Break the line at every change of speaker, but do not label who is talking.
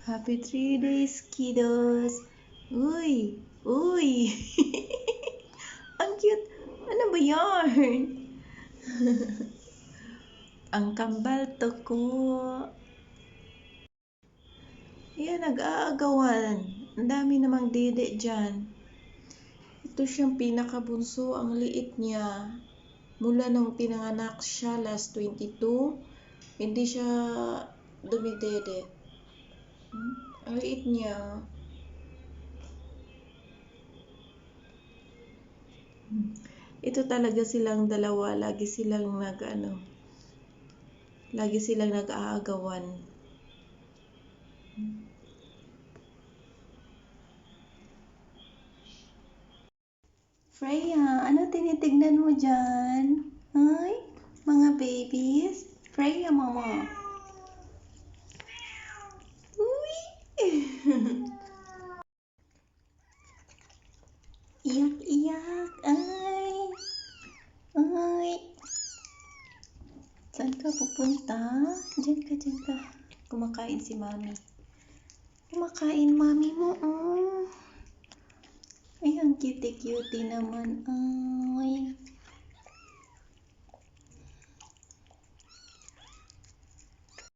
Happy 3 days, kiddos. Uy, uy. Ang cute. Ano ba yarn? Ang kambal to ko. Yan, nag-aagawan. Ang dami namang dede dyan. Ito siyang pinakabunso. Ang liit niya. Mula nung pinanganak siya last 22, hindi siya dumidede. Ang liit niya. Ito talaga silang dalawa. Lagi silang nag-aagawan. Freya, ano tinitignan mo dyan? Ay, mga babies? Freya, mama. Uy! Iyak-iyak. Ay! Ay! Saan ka pupunta? Diyan ka. Kumakain si mami. Kumakain mami mo. Ay, ang cutie-cutie naman. Ay.